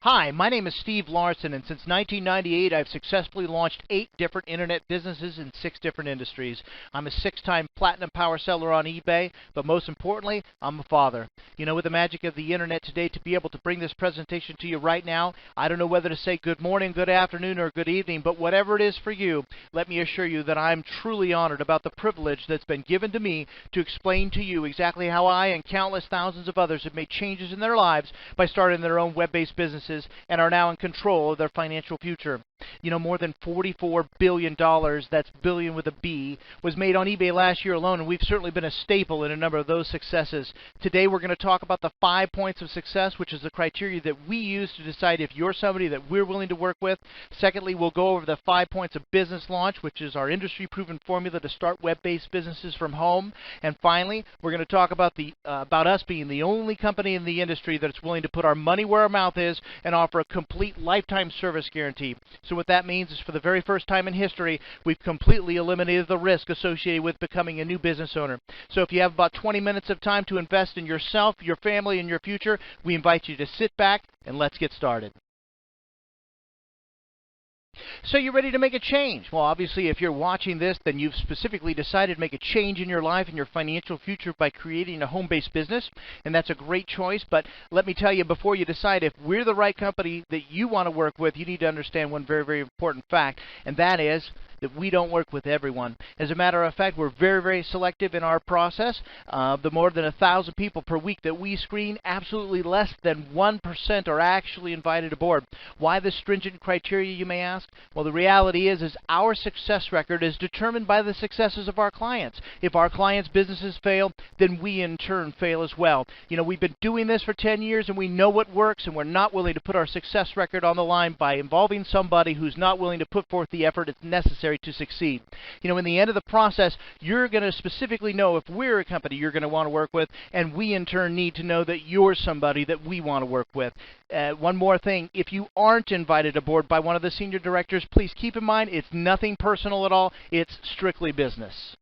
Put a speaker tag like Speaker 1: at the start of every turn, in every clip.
Speaker 1: Hi, my name is Steve Larson, and since 1998, I've successfully launched 8 different internet businesses in 6 different industries. I'm a 6-time platinum power seller on eBay, but most importantly, I'm a father. You know, with the magic of the internet today, to be able to bring this presentation to you right now, I don't know whether to say good morning, good afternoon, or good evening, but whatever it is for you, let me assure you that I'm truly honored about the privilege that's been given to me to explain to you exactly how I and countless thousands of others have made changes in their lives by starting their own web-based businesses and are now in control of their financial future. You know, more than $44 billion, that's billion with a B, was made on eBay last year alone, and we've certainly been a staple in a number of those successes. Today we're going to talk about the 5 points of success, which is the criteria that we use to decide if you're somebody that we're willing to work with. Secondly, we'll go over the 5 points of business launch, which is our industry-proven formula to start web-based businesses from home. And finally, we're going to talk about us being the only company in the industry that's willing to put our money where our mouth is and offer a complete lifetime service guarantee. So what that means is, for the very first time in history, we've completely eliminated the risk associated with becoming a new business owner. So if you have about 20 minutes of time to invest in yourself, your family, and your future, we invite you to sit back and let's get started. So you're ready to make a change. Well, obviously, if you're watching this, then you've specifically decided to make a change in your life and your financial future by creating a home-based business, and that's a great choice. But let me tell you, before you decide if we're the right company that you want to work with, you need to understand one very, very important fact, and that is that we don't work with everyone. As a matter of fact, we're very, very selective in our process. The more than 1,000 people per week that we screen, absolutely less than 1% are actually invited aboard. Why this stringent criteria, you may ask? Well, the reality is our success record is determined by the successes of our clients. If our clients' businesses fail, then we in turn fail as well. You know, we've been doing this for 10 years and we know what works, and we're not willing to put our success record on the line by involving somebody who's not willing to put forth the effort it's necessary to succeed. You know, in the end of the process, you're going to specifically know if we're a company you're going to want to work with, and we in turn need to know that you're somebody that we want to work with. One more thing, if you aren't invited aboard by one of the senior directors, please keep in mind it's nothing personal at all. It's strictly business.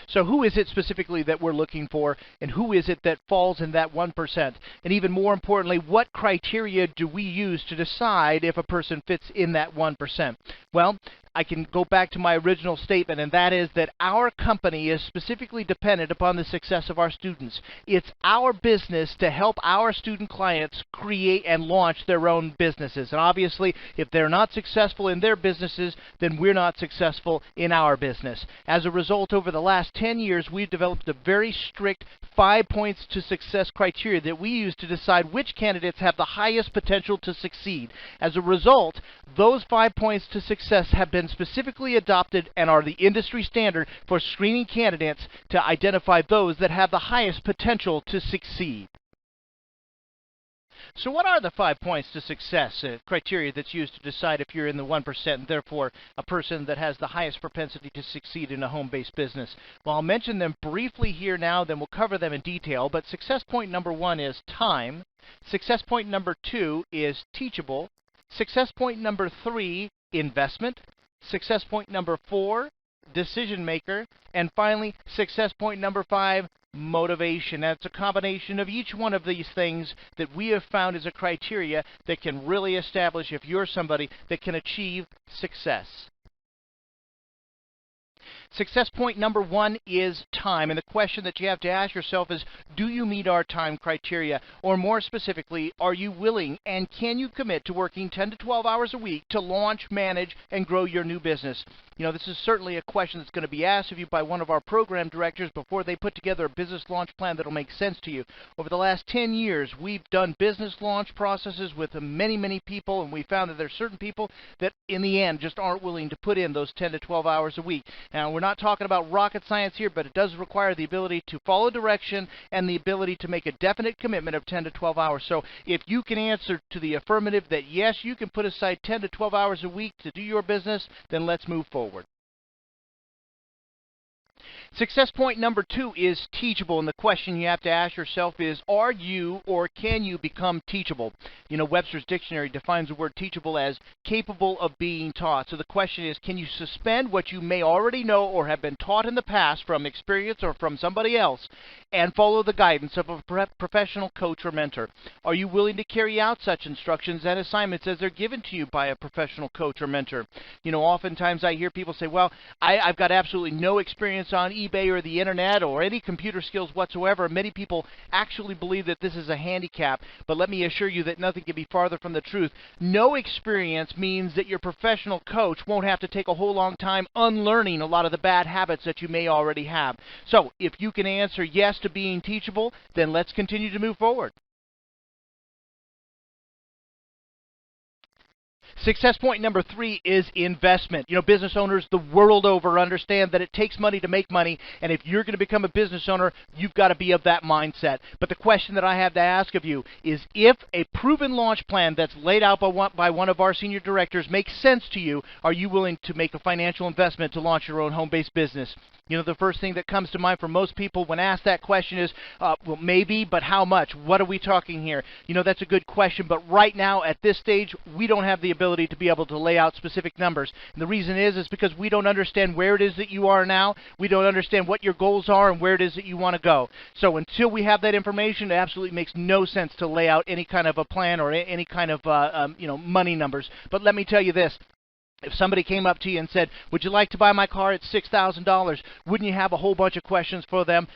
Speaker 1: So who is it specifically that we're looking for, and who is it that falls in that 1%? And even more importantly, what criteria do we use to decide if a person fits in that 1%? Well, I can go back to my original statement, and that is that our company is specifically dependent upon the success of our students. It's our business to help our student clients create and launch their own businesses. And obviously, if they're not successful in their businesses, then we're not successful in our business. As a result, over the last 10 years, we've developed a very strict 5 points to success criteria that we use to decide which candidates have the highest potential to succeed. As a result, those 5 points to success have been specifically adopted and are the industry standard for screening candidates to identify those that have the highest potential to succeed. So what are the 5 points to success criteria that's used to decide if you're in the 1% and therefore a person that has the highest propensity to succeed in a home-based business? Well, I'll mention them briefly here now, then we'll cover them in detail. But success point number 1 is time. Success point number 2 is teachable. Success point number 3, investment. Success point number 4, decision maker. And finally, success point number 5, motivation. That's a combination of each one of these things that we have found as a criteria that can really establish if you're somebody that can achieve success. Success point number 1 is time, and the question that you have to ask yourself is, do you meet our time criteria? Or more specifically, are you willing and can you commit to working 10 to 12 hours a week to launch, manage, and grow your new business? You know, this is certainly a question that's going to be asked of you by one of our program directors before they put together a business launch plan that will make sense to you. Over the last 10 years, we've done business launch processes with many, many people, and we found that there are certain people that in the end just aren't willing to put in those 10 to 12 hours a week. Now, we're not talking about rocket science here, but it does require the ability to follow direction and the ability to make a definite commitment of 10 to 12 hours. So if you can answer to the affirmative that yes, you can put aside 10 to 12 hours a week to do your business, then let's move forward. Success point number 2 is teachable, and the question you have to ask yourself is, are you or can you become teachable? You know, Webster's Dictionary defines the word teachable as capable of being taught. So the question is, can you suspend what you may already know or have been taught in the past from experience or from somebody else and follow the guidance of a professional coach or mentor? Are you willing to carry out such instructions and assignments as they're given to you by a professional coach or mentor? You know, oftentimes I hear people say, well, I've got absolutely no experience on eBay or the internet or any computer skills whatsoever. Many people actually believe that this is a handicap, but let me assure you that nothing can be farther from the truth. No experience means that your professional coach won't have to take a whole long time unlearning a lot of the bad habits that you may already have. So if you can answer yes to being teachable, then let's continue to move forward. Success point number 3 is investment. You know, business owners the world over understand that it takes money to make money, and if you're going to become a business owner, you've got to be of that mindset. But the question that I have to ask of you is, if a proven launch plan that's laid out by one of our senior directors makes sense to you, are you willing to make a financial investment to launch your own home-based business? You know, the first thing that comes to mind for most people when asked that question is, well, maybe, but how much? What are we talking here? You know, that's a good question, but right now, at this stage, we don't have the ability to be able to lay out specific numbers. And the reason is because we don't understand where it is that you are now. We don't understand what your goals are and where it is that you want to go. So until we have that information, it absolutely makes no sense to lay out any kind of a plan or any kind of, money numbers. But let me tell you this. If somebody came up to you and said, would you like to buy my car at $6,000, wouldn't you have a whole bunch of questions for them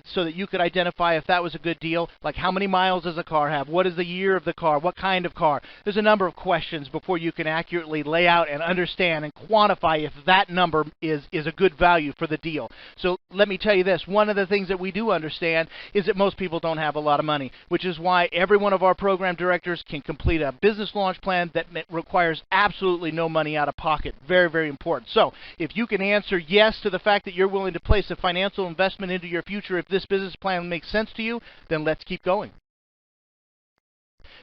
Speaker 1: so that you could identify if that was a good deal? Like, how many miles does the car have? What is the year of the car? What kind of car? There's a number of questions before you can accurately lay out and understand and quantify if that number is a good value for the deal. So let me tell you this. One of the things that we do understand is that most people don't have a lot of money, which is why every one of our program directors can complete a business launch plan that requires absolutely no money out of pocket. Very, very important. So if you can answer yes to the fact that you're willing to place a financial investment into your future if this business plan makes sense to you, then let's keep going.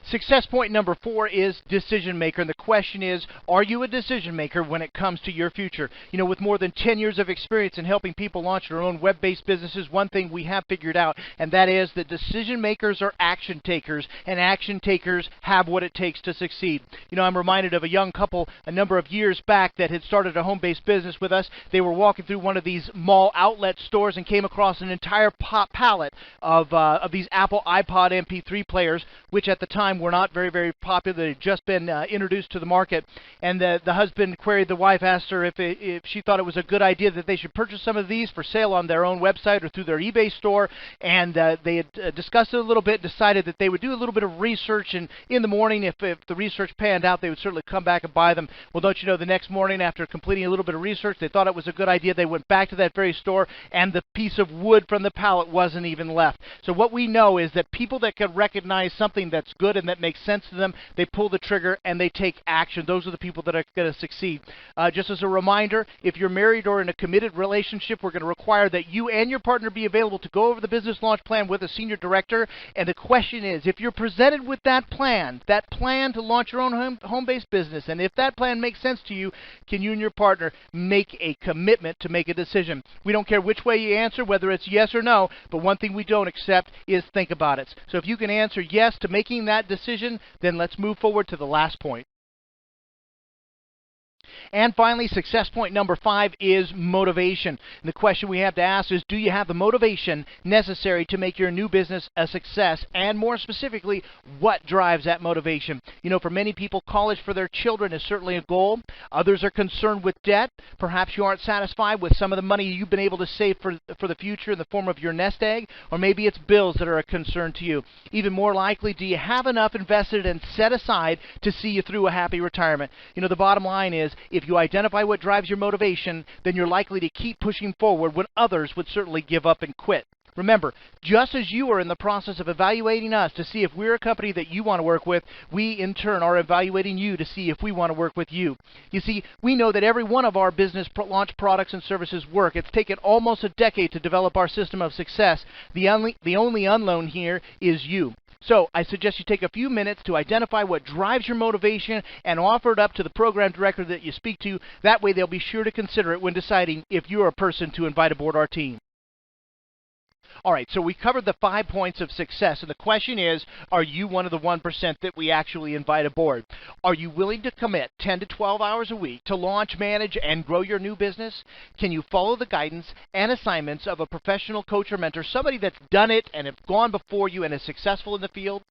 Speaker 1: Success point number 4 is decision maker, and the question is, are you a decision maker when it comes to your future? You know, with more than 10 years of experience in helping people launch their own web-based businesses, one thing we have figured out, and that is that decision makers are action takers, and action takers have what it takes to succeed. You know, I'm reminded of a young couple a number of years back that had started a home-based business with us. They were walking through one of these mall outlet stores and came across an entire pallet of these Apple iPod MP3 players, which at the time were not very, very popular. They had just been introduced to the market, and the husband queried the wife, asked her if she thought it was a good idea that they should purchase some of these for sale on their own website or through their eBay store, and they had discussed it a little bit, decided that they would do a little bit of research, and in the morning, if the research panned out, they would certainly come back and buy them. Well, don't you know, the next morning, after completing a little bit of research, they thought it was a good idea. They went back to that very store, and the piece of wood from the pallet wasn't even left. So what we know is that people that can recognize something that's good and that makes sense to them, they pull the trigger and they take action. Those are the people that are going to succeed. Just as a reminder, if you're married or in a committed relationship, we're going to require that you and your partner be available to go over the business launch plan with a senior director. And the question is, if you're presented with that plan to launch your own home-based business, and if that plan makes sense to you, can you and your partner make a commitment to make a decision? We don't care which way you answer, whether it's yes or no, but one thing we don't accept is think about it. So if you can answer yes to making that decision, then let's move forward to the last point. And finally, success point number 5 is motivation. And the question we have to ask is, do you have the motivation necessary to make your new business a success? And more specifically, what drives that motivation? You know, for many people, college for their children is certainly a goal. Others are concerned with debt. Perhaps you aren't satisfied with some of the money you've been able to save for the future in the form of your nest egg. Or maybe it's bills that are a concern to you. Even more likely, do you have enough invested and set aside to see you through a happy retirement? You know, the bottom line is, if you identify what drives your motivation, then you're likely to keep pushing forward when others would certainly give up and quit. Remember, just as you are in the process of evaluating us to see if we're a company that you want to work with, we in turn are evaluating you to see if we want to work with you. You see, we know that every one of our business launch products and services work. It's taken almost a decade to develop our system of success. The only unknown here is you. So I suggest you take a few minutes to identify what drives your motivation and offer it up to the program director that you speak to. That way they'll be sure to consider it when deciding if you're a person to invite aboard our team. All right, so we covered the 5 points of success, and the question is, are you one of the 1% that we actually invite aboard? Are you willing to commit 10 to 12 hours a week to launch, manage, and grow your new business? Can you follow the guidance and assignments of a professional coach or mentor, somebody that's done it and have gone before you and is successful in the field?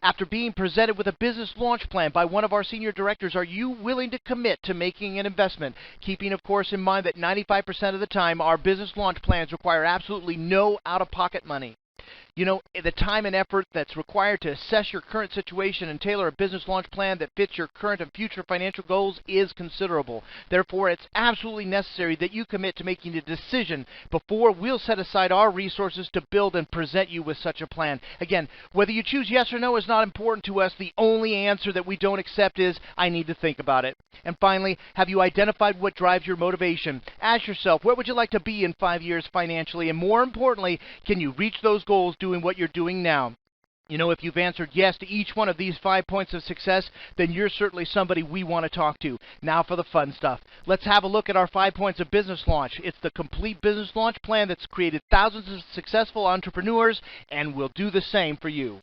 Speaker 1: After being presented with a business launch plan by one of our senior directors, are you willing to commit to making an investment? Keeping, of course, in mind that 95% of the time, our business launch plans require absolutely no out-of-pocket money. You know, the time and effort that's required to assess your current situation and tailor a business launch plan that fits your current and future financial goals is considerable. Therefore, it's absolutely necessary that you commit to making a decision before we'll set aside our resources to build and present you with such a plan. Again, whether you choose yes or no is not important to us. The only answer that we don't accept is, I need to think about it. And finally, have you identified what drives your motivation? Ask yourself, where would you like to be in 5 years financially? And more importantly, can you reach those goals doing what you're doing now? You know, if you've answered yes to each one of these 5 points of success, then you're certainly somebody we want to talk to. Now for the fun stuff. Let's have a look at our 5 points of business launch. It's the complete business launch plan that's created thousands of successful entrepreneurs, and will do the same for you.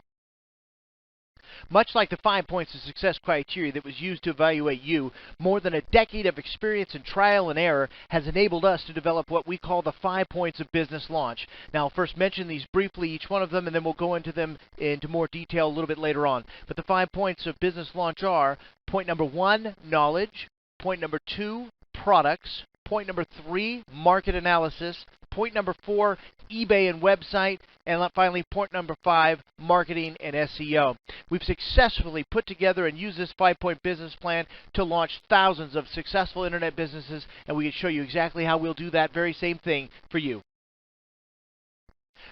Speaker 1: Much like the 5 points of success criteria that was used to evaluate you, more than a decade of experience in trial and error has enabled us to develop what we call the 5 points of business launch. Now, I'll first mention these briefly, each one of them, and then we'll go into them into more detail a little bit later on. But the 5 points of business launch are: point number 1, knowledge; point number 2, products; point number 3, market analysis; point number 4, eBay and website; and finally, point number 5, marketing and SEO. We've successfully put together and used this 5-point business plan to launch thousands of successful internet businesses, and we can show you exactly how we'll do that very same thing for you.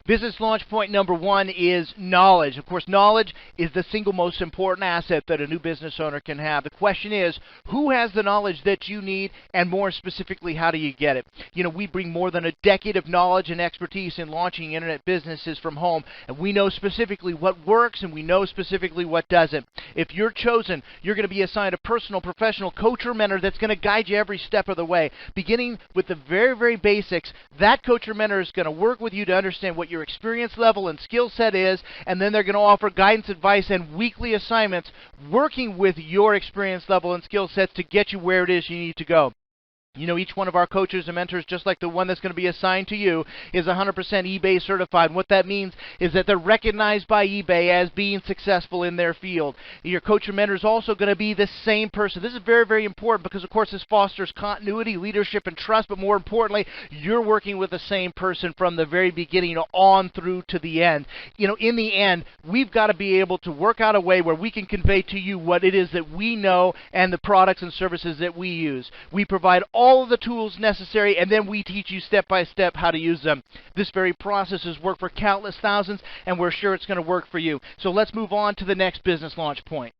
Speaker 1: Business launch point number 1 is knowledge. Of course, knowledge is the single most important asset that a new business owner can have. The question is, who has the knowledge that you need, and more specifically, how do you get it? You know, we bring more than a decade of knowledge and expertise in launching internet businesses from home, and we know specifically what works, and we know specifically what doesn't. If you're chosen, you're going to be assigned a personal, professional coach or mentor that's going to guide you every step of the way. Beginning with the very, very basics, that coach or mentor is going to work with you to understand what your experience level and skill set is, and then they're going to offer guidance, advice, and weekly assignments working with your experience level and skill sets to get you where it is you need to go. You know, each one of our coaches and mentors, just like the one that's going to be assigned to you, is 100% eBay certified. And what that means is that they're recognized by eBay as being successful in their field. Your coach or mentor is also going to be the same person. This is very, very important because, of course, this fosters continuity, leadership, and trust. But more importantly, you're working with the same person from the very beginning on through to the end. You know, in the end, we've got to be able to work out a way where we can convey to you what it is that we know and the products and services that we use. We provide all of the tools necessary, and then we teach you step by step how to use them. This very process has worked for countless thousands, and we're sure it's going to work for you. So let's move on to the next business launch point.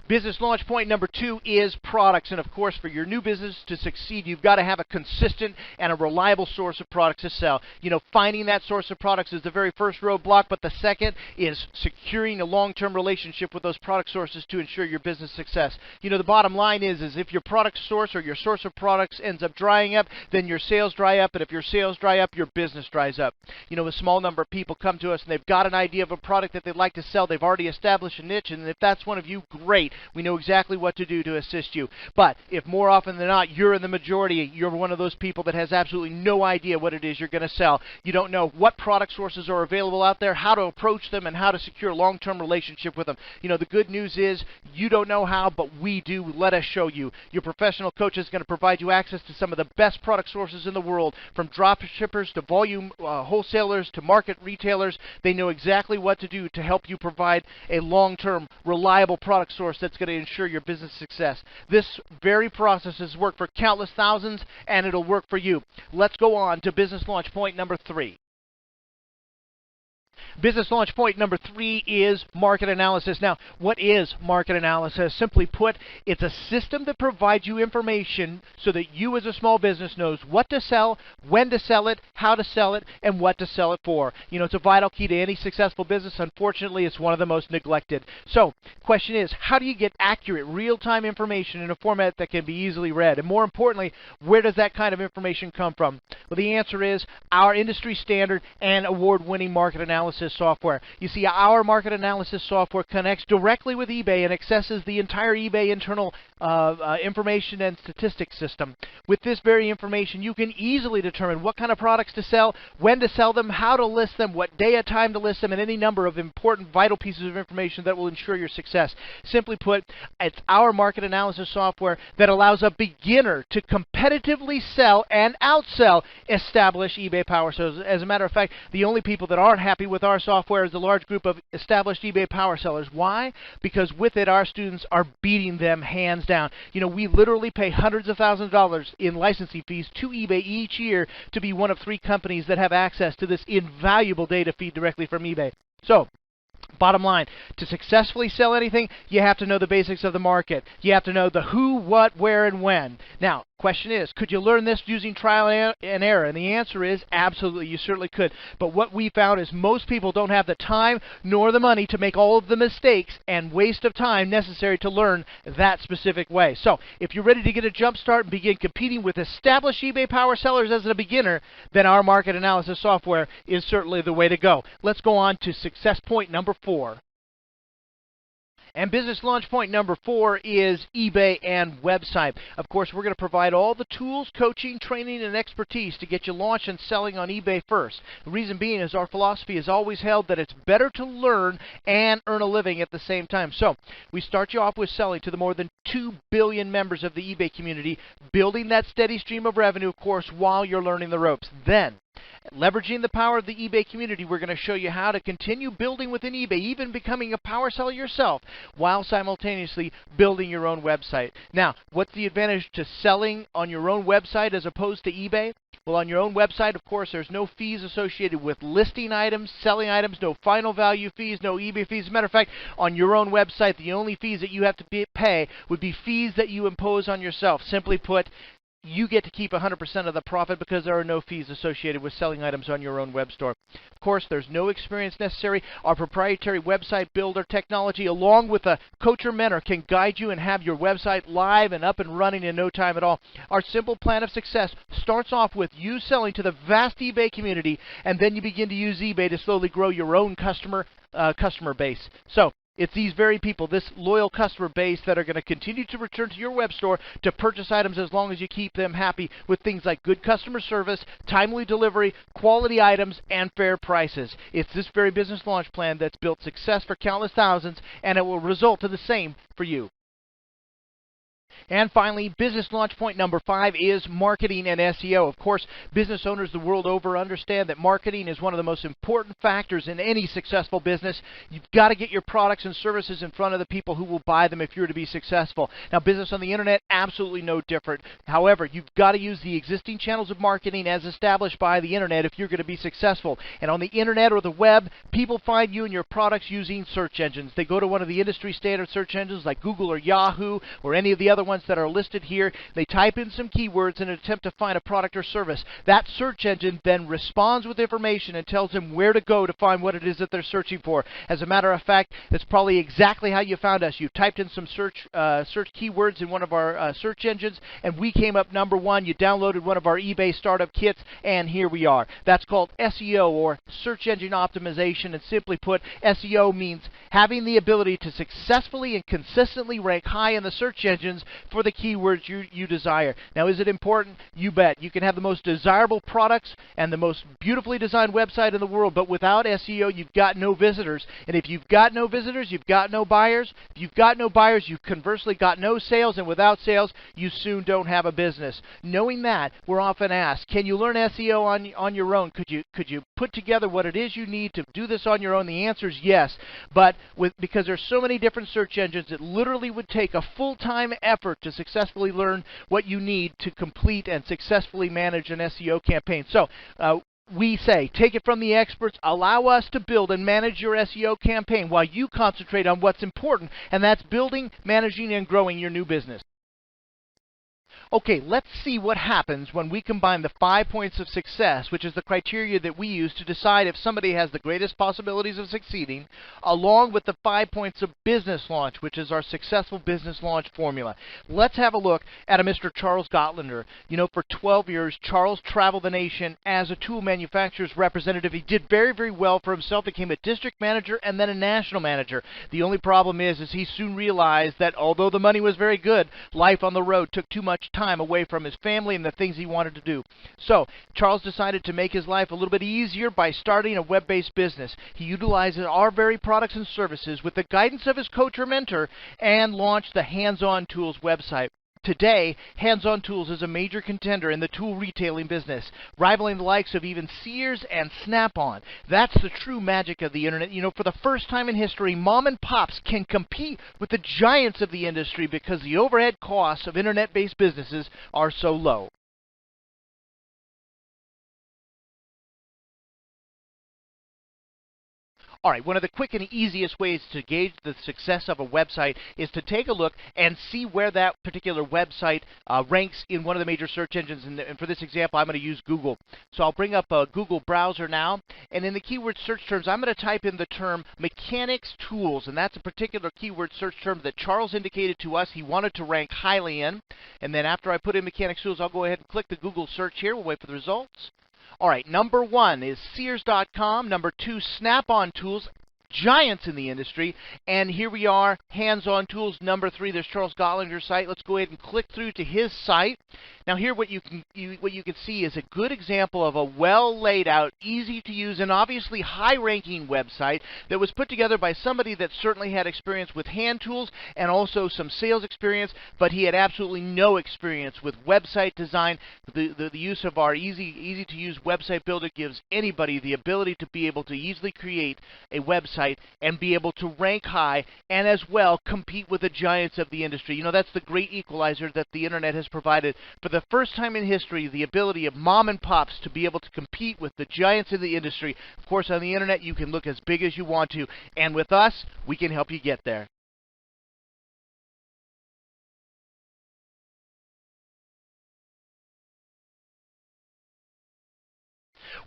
Speaker 1: Business launch point number 2 is products. And of course, for your new business to succeed, you've got to have a consistent and a reliable source of products to sell. You know, finding that source of products is the very first roadblock, but the second is securing a long-term relationship with those product sources to ensure your business success. You know, the bottom line is if your product source or your source of products ends up drying up, then your sales dry up, and if your sales dry up, your business dries up. You know, a small number of people come to us and they've got an idea of a product that they'd like to sell. They've already established a niche, and if that's one of you, great. We know exactly what to do to assist you. But if more often than not you're in the majority, you're one of those people that has absolutely no idea what it is you're going to sell. You don't know what product sources are available out there, how to approach them, and how to secure a long-term relationship with them. You know, the good news is you don't know how, but we do. Let us show you. Your professional coach is going to provide you access to some of the best product sources in the world, from drop shippers to volume wholesalers to market retailers. They know exactly what to do to help you provide a long-term, reliable product source that's going to ensure your business success. This very process has worked for countless thousands, and it'll work for you. Let's go on to business launch point number 3. Business launch point number 3 is market analysis. Now, what is market analysis? Simply put, it's a system that provides you information so that you as a small business knows what to sell, when to sell it, how to sell it, and what to sell it for. You know, it's a vital key to any successful business. Unfortunately, it's one of the most neglected. So, question is, how do you get accurate, real-time information in a format that can be easily read? And more importantly, where does that kind of information come from? Well, the answer is our industry standard and award-winning market analysis software. You see, our market analysis software connects directly with eBay and accesses the entire eBay internal information and statistics system. With this very information, you can easily determine what kind of products to sell, when to sell them, how to list them, what day and time to list them, and any number of important, vital pieces of information that will ensure your success. Simply put, it's our market analysis software that allows a beginner to competitively sell and outsell established eBay power sellers. As a matter of fact, the only people that aren't happy with our software is the large group of established eBay power sellers. Why? Because with it, our students are beating them hands down. You know, we literally pay hundreds of thousands of dollars in licensing fees to eBay each year to be one of 3 companies that have access to this invaluable data feed directly from eBay. So, bottom line, to successfully sell anything, you have to know the basics of the market. You have to know the who, what, where, and when. Now, question is, could you learn this using trial and error? And the answer is absolutely, you certainly could. But what we found is most people don't have the time nor the money to make all of the mistakes and waste of time necessary to learn that specific way. So, if you're ready to get a jump start and begin competing with established eBay power sellers as a beginner, then our market analysis software is certainly the way to go. Let's go on to success point number 4. And business launch point number 4 is eBay and website. Of course, we're going to provide all the tools, coaching, training, and expertise to get you launched and selling on eBay first. The reason being is our philosophy has always held that it's better to learn and earn a living at the same time. So, we start you off with selling to the more than 2 billion members of the eBay community, building that steady stream of revenue, of course, while you're learning the ropes. Then, leveraging the power of the eBay community, we're going to show you how to continue building within eBay, even becoming a power seller yourself, while simultaneously building your own website. Now, what's the advantage to selling on your own website as opposed to eBay? Well, on your own website, of course, there's no fees associated with listing items, selling items, no final value fees, no eBay fees. As a matter of fact, on your own website, the only fees that you have to pay would be fees that you impose on yourself. Simply put, you get to keep 100% of the profit because there are no fees associated with selling items on your own web store. Of course, there's no experience necessary. Our proprietary website builder technology, along with a coach or mentor, can guide you and have your website live and up and running in no time at all. Our simple plan of success starts off with you selling to the vast eBay community, and then you begin to use eBay to slowly grow your own customer base. So, it's these very people, this loyal customer base, that are going to continue to return to your web store to purchase items as long as you keep them happy with things like good customer service, timely delivery, quality items, and fair prices. It's this very business launch plan that's built success for countless thousands, and it will result in the same for you. And finally, business launch point number 5 is marketing and SEO. Of course, business owners the world over understand that marketing is one of the most important factors in any successful business. You've got to get your products and services in front of the people who will buy them if you're to be successful. Now, business on the internet, absolutely no different. However, you've got to use the existing channels of marketing as established by the internet if you're going to be successful. And on the internet or the web, people find you and your products using search engines. They go to one of the industry standard search engines like Google or Yahoo or any of the other ones that are listed here. They type in some keywords in an attempt to find a product or service. That search engine then responds with information and tells them where to go to find what it is that they're searching for. As a matter of fact, that's probably exactly how you found us. You typed in some search keywords in one of our search engines, and we came up number 1. You downloaded one of our eBay startup kits, and here we are. That's called SEO, or search engine optimization, and simply put, SEO means having the ability to successfully and consistently rank high in the search engines for the keywords you desire. Now, is it important? You bet. You can have the most desirable products and the most beautifully designed website in the world, but without SEO, you've got no visitors. And if you've got no visitors, you've got no buyers. If you've got no buyers, you've conversely got no sales, and without sales, you soon don't have a business. Knowing that, we're often asked, can you learn SEO on your own? Could you put together what it is you need to do this on your own? The answer is yes, but because there's so many different search engines, it literally would take a full-time effort to successfully learn what you need to complete and successfully manage an SEO campaign. So, we say, take it from the experts, allow us to build and manage your SEO campaign while you concentrate on what's important, and that's building, managing, and growing your new business. Okay, let's see what happens when we combine the 5 points of success, which is the criteria that we use to decide if somebody has the greatest possibilities of succeeding, along with the 5 points of business launch, which is our successful business launch formula. Let's have a look at a Mr. Charles Gottlinger. You know, for 12 years, Charles traveled the nation as a tool manufacturer's representative. He did very, very well for himself, became a district manager and then a national manager. The only problem is he soon realized that although the money was very good, life on the road took too much time away from his family and the things he wanted to do. So Charles decided to make his life a little bit easier by starting a web-based business. He utilizes our very products and services with the guidance of his coach or mentor and launched the Hands-On Tools website. Today, Hands-On Tools is a major contender in the tool retailing business, rivaling the likes of even Sears and Snap-on. That's the true magic of the internet. You know, for the first time in history, mom and pops can compete with the giants of the industry because the overhead costs of internet-based businesses are so low. All right, one of the quick and easiest ways to gauge the success of a website is to take a look and see where that particular website ranks in one of the major search engines. And for this example, I'm going to use Google. So I'll bring up a Google browser now, and in the keyword search terms, I'm going to type in the term mechanics tools, and that's a particular keyword search term that Charles indicated to us he wanted to rank highly in. And then after I put in mechanics tools, I'll go ahead and click the Google search here. We'll wait for the results. All right, number 1 is Sears.com. Number 2, Snap-on Tools, giants in the industry. And here we are, Hands-On Tools. Number 3, there's Charles Gottlinger's site. Let's go ahead and click through to his site. Now here what you can see is a good example of a well laid out, easy to use, and obviously high ranking website that was put together by somebody that certainly had experience with hand tools and also some sales experience, but he had absolutely no experience with website design. The use of our easy to use website builder gives anybody the ability to be able to easily create a website and be able to rank high and as well compete with the giants of the industry. You know, that's the great equalizer that the internet has provided. For the first time in history, the ability of mom and pops to be able to compete with the giants in the industry. Of course, on the internet, you can look as big as you want to, and with us, we can help you get there.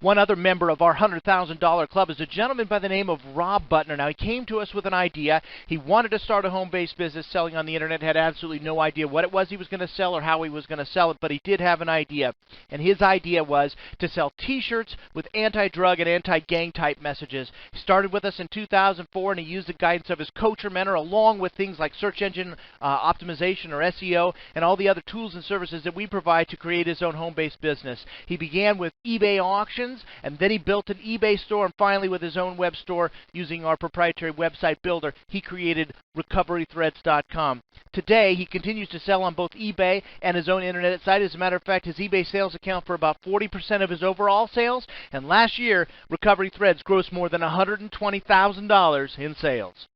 Speaker 1: One other member of our $100,000 club is a gentleman by the name of Rob Butner. Now, he came to us with an idea. He wanted to start a home-based business selling on the internet, had absolutely no idea what it was he was going to sell or how he was going to sell it, but he did have an idea. And his idea was to sell T-shirts with anti-drug and anti-gang type messages. He started with us in 2004, and he used the guidance of his coach or mentor along with things like search engine optimization or SEO and all the other tools and services that we provide to create his own home-based business. He began with eBay auctions, and then he built an eBay store, and finally with his own web store using our proprietary website builder, he created recoverythreads.com. Today, he continues to sell on both eBay and his own internet site. As a matter of fact, his eBay sales account for about 40% of his overall sales, and last year, Recovery Threads grossed more than $120,000 in sales.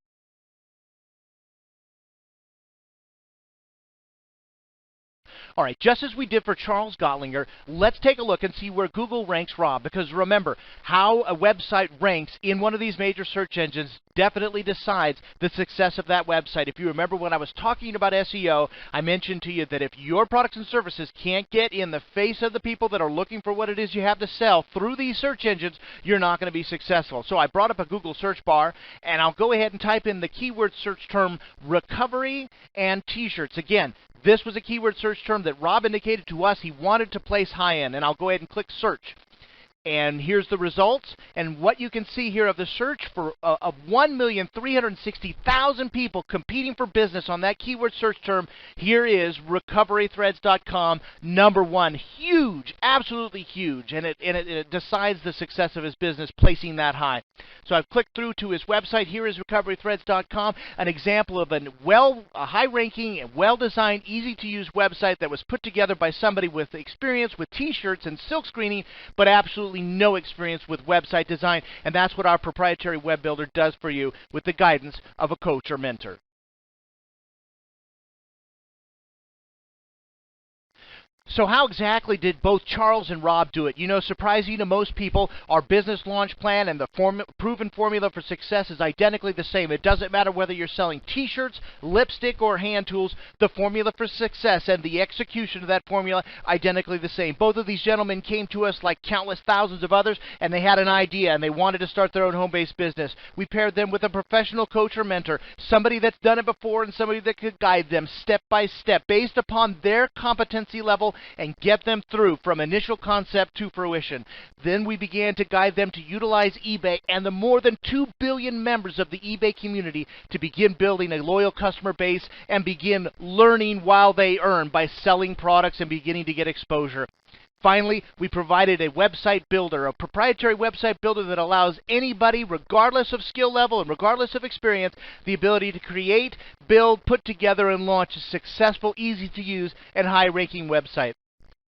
Speaker 1: All right, just as we did for Charles Gottlinger, let's take a look and see where Google ranks Rob. Because remember, how a website ranks in one of these major search engines definitely decides the success of that website. If you remember when I was talking about SEO, I mentioned to you that if your products and services can't get in the face of the people that are looking for what it is you have to sell through these search engines, you're not going to be successful. So I brought up a Google search bar, and I'll go ahead and type in the keyword search term recovery and T-shirts. Again, this was a keyword search term that Rob indicated to us he wanted to place high in, and I'll go ahead and click search. And here's the results, and what you can see here of the search for of 1,360,000 people competing for business on that keyword search term. Here is recoverythreads.com, number 1. Huge, absolutely huge, and it decides the success of his business placing that high. So I've clicked through to his website. Here is recoverythreads.com, an example of a high-ranking, well-designed, easy-to-use website that was put together by somebody with experience with T-shirts and silk screening, but absolutely no experience with website design, and that's what our proprietary web builder does for you with the guidance of a coach or mentor. So how exactly did both Charles and Rob do it? You know, surprising to most people, our business launch plan and the proven formula for success is identically the same. It doesn't matter whether you're selling t-shirts, lipstick, or hand tools. The formula for success and the execution of that formula, identically the same. Both of these gentlemen came to us like countless thousands of others, and they had an idea, and they wanted to start their own home-based business. We paired them with a professional coach or mentor, somebody that's done it before and somebody that could guide them step by step based upon their competency level and get them through from initial concept to fruition. Then we began to guide them to utilize eBay and the more than 2 billion members of the eBay community to begin building a loyal customer base and begin learning while they earn by selling products and beginning to get exposure. Finally, we provided a website builder, a proprietary website builder that allows anybody, regardless of skill level and regardless of experience, the ability to create, build, put together, and launch a successful, easy-to-use, and high-ranking website.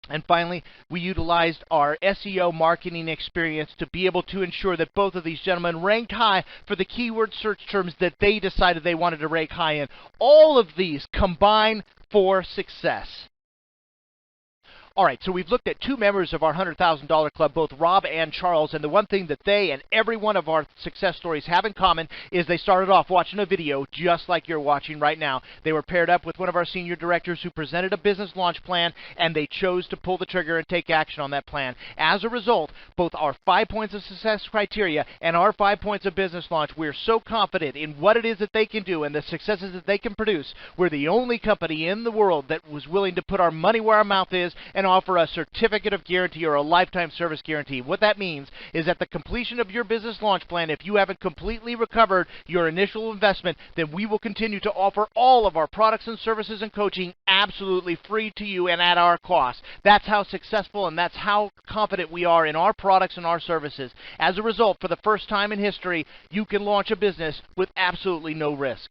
Speaker 1: And finally, we utilized our SEO marketing experience to be able to ensure that both of these gentlemen ranked high for the keyword search terms that they decided they wanted to rank high in. All of these combine for success. All right, so we've looked at two members of our $100,000 club, both Rob and Charles, and the one thing that they and every one of our success stories have in common is they started off watching a video just like you're watching right now. They were paired up with one of our senior directors who presented a business launch plan, and they chose to pull the trigger and take action on that plan. As a result, both our 5 points of success criteria and our 5 points of business launch, we're so confident in what it is that they can do and the successes that they can produce. We're the only company in the world that was willing to put our money where our mouth is and offer a certificate of guarantee or a lifetime service guarantee. What that means is at the completion of your business launch plan, if you haven't completely recovered your initial investment, then we will continue to offer all of our products and services and coaching absolutely free to you and at our cost. That's how successful and that's how confident we are in our products and our services. As a result, for the first time in history, you can launch a business with absolutely no risk.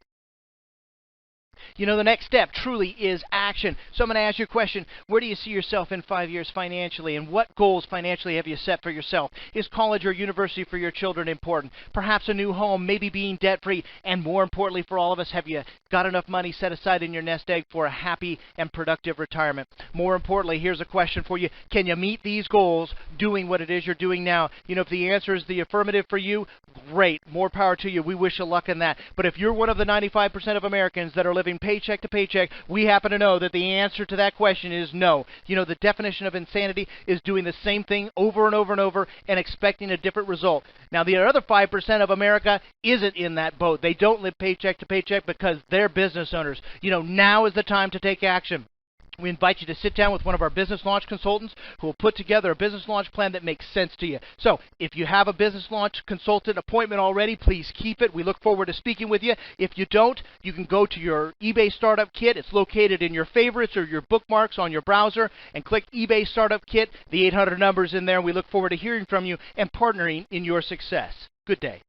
Speaker 1: You know, the next step truly is action. So I'm going to ask you a question. Where do you see yourself in 5 years financially, and what goals financially have you set for yourself? Is college or university for your children important? Perhaps a new home, maybe being debt-free, and more importantly for all of us, have you got enough money set aside in your nest egg for a happy and productive retirement? More importantly, here's a question for you. Can you meet these goals doing what it is you're doing now? You know, if the answer is the affirmative for you, great. More power to you. We wish you luck in that. But if you're one of the 95% of Americans that are living paycheck to paycheck, we happen to know that the answer to that question is no. You know, the definition of insanity is doing the same thing over and over and over and expecting a different result. Now, the other 5% of America isn't in that boat. They don't live paycheck to paycheck because they're business owners. You know, now is the time to take action. We invite you to sit down with one of our business launch consultants who will put together a business launch plan that makes sense to you. So if you have a business launch consultant appointment already, please keep it. We look forward to speaking with you. If you don't, you can go to your eBay Startup Kit. It's located in your favorites or your bookmarks on your browser and click eBay Startup Kit. The 800 number's in there. We look forward to hearing from you and partnering in your success. Good day.